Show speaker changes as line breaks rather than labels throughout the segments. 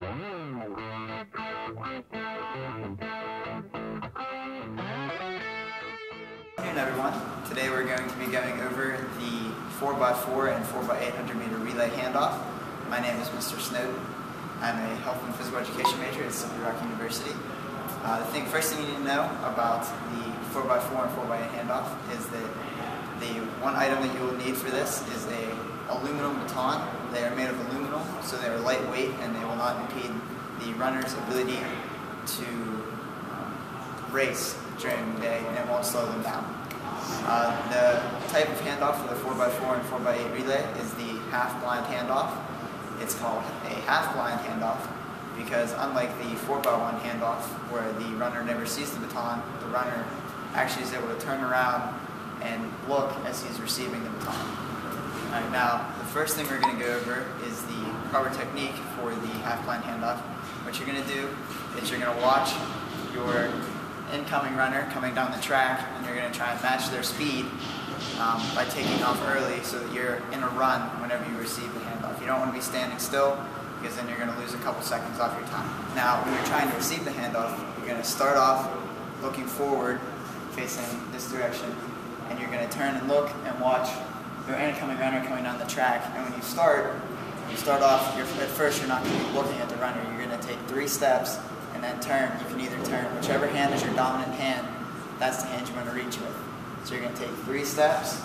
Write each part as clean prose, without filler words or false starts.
Good afternoon, everyone. Today we're going to be going over the 4x4 and 4x800 meter relay handoff. My name is Mr. Snowden. I'm a health and physical education major at Slippery Rock University. The first thing you need to know about the 4x4 and 4x8 handoff is that the one item that you will need for this is a aluminum baton. They are made of aluminum, so they are lightweight and they will not impede the runner's ability to race during the day, and it won't slow them down. The type of handoff for the 4x4 and 4x8 relay is the half-blind handoff. It's called a half-blind handoff because unlike the 4x1 handoff where the runner never sees the baton, the runner actually is able to turn around and look as he's receiving the baton. Alright, now the first thing we're going to go over is the proper technique for the half-blind handoff. What you're going to do is you're going to watch your incoming runner coming down the track, and you're going to try and match their speed by taking off early so that you're in a run whenever you receive the handoff. You don't want to be standing still because then you're going to lose a couple seconds off your time. Now, when you're trying to receive the handoff, you're going to start off looking forward, facing this direction, and you're going to turn and look and watch your incoming runner coming down the track. And when you start off, at first you're not going to be looking at the runner. You're going to take 3 steps and then turn. You can either turn, whichever hand is your dominant hand, that's the hand you want to reach with. So you're going to take 3 steps,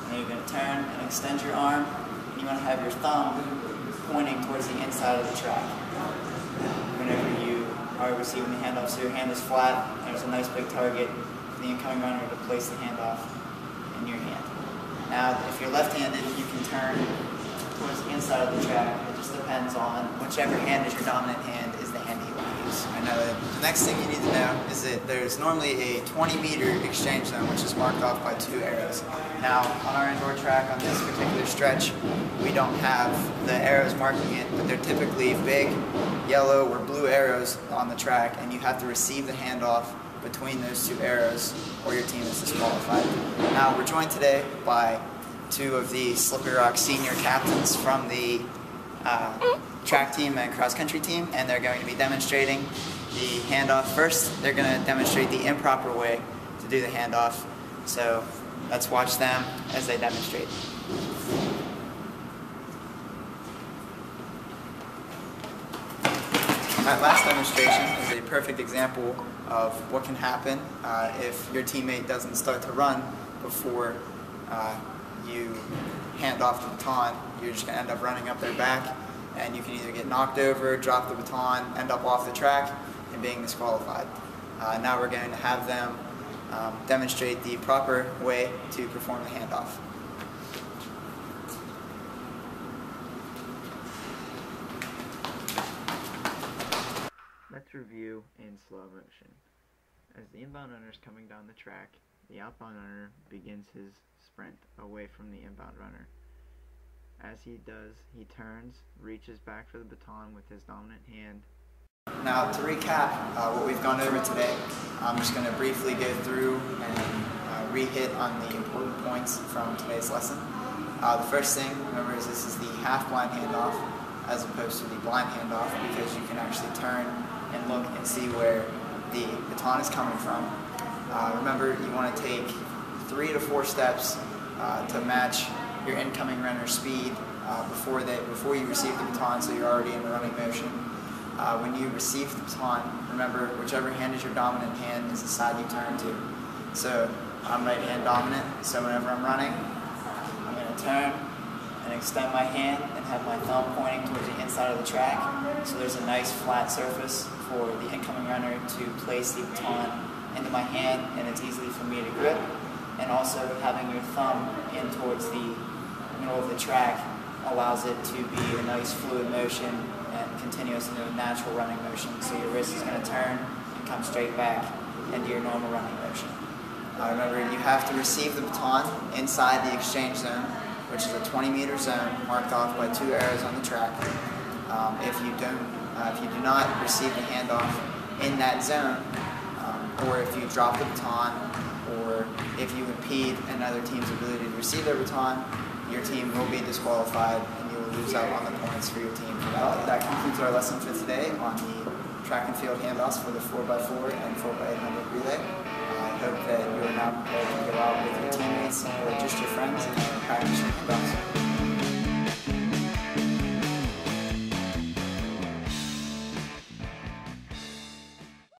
and then you're going to turn and extend your arm, and you want to have your thumb pointing towards the inside of the track whenever you are receiving the handoff. So your hand is flat, and there's a nice big target for the incoming runner to place the handoff in your hand. Now, if you're left-handed, you can turn towards the inside of the track. It just depends on whichever hand is your dominant hand is the hand you want to use. I know that the next thing you need to know is that there's normally a 20-meter exchange zone, which is marked off by 2 arrows. Now, on our indoor track on this particular stretch, we don't have the arrows marking it, but they're typically big yellow or blue arrows on the track, and you have to receive the handoff between those 2 arrows or your team is disqualified. Now, we're joined today by 2 of the Slippery Rock senior captains from the track team and cross-country team, and they're going to be demonstrating the handoff. First, they're going to demonstrate the improper way to do the handoff, so let's watch them as they demonstrate. That last demonstration is a perfect example of what can happen if your teammate doesn't start to run before you hand off the baton. You're just going to end up running up their back, and you can either get knocked over, drop the baton, end up off the track, and being disqualified. Now we're going to have them demonstrate the proper way to perform the handoff.
Let's review in slow motion. As the inbound runner is coming down the track, the outbound runner begins his sprint away from the inbound runner. As he does, he turns, reaches back for the baton with his dominant hand.
Now, to recap what we've gone over today, I'm just going to briefly go through and re-hit on the important points from today's lesson. The first thing, remember, is this is the half-blind handoff as opposed to the blind handoff, because you can actually turn and look and see where the baton is coming from. Remember, you want to take 3 to 4 steps to match your incoming runner's speed before you receive the baton, so you're already in the running motion. When you receive the baton, remember, whichever hand is your dominant hand is the side you turn to. So I'm right hand dominant, so whenever I'm running, I'm going to turn and extend my hand and have my thumb pointing towards the inside of the track, so there's a nice flat surface for the incoming runner to place the baton into my hand, and it's easy for me to grip. And also having your thumb in towards the middle of the track allows it to be a nice fluid motion and continuous into a natural running motion, so your wrist is going to turn and come straight back into your normal running motion. Remember, you have to receive the baton inside the exchange zone, which is a 20-meter zone marked off by 2 arrows on the track. If you do not receive the handoff in that zone, or if you drop the baton, or if you impede another team's ability to receive their baton, your team will be disqualified and you will lose out on the points for your team for that. That concludes our lesson for today on the track and field handoffs for the 4x4 and 4x800 relay. I hope that you are now prepared to go out with your teammates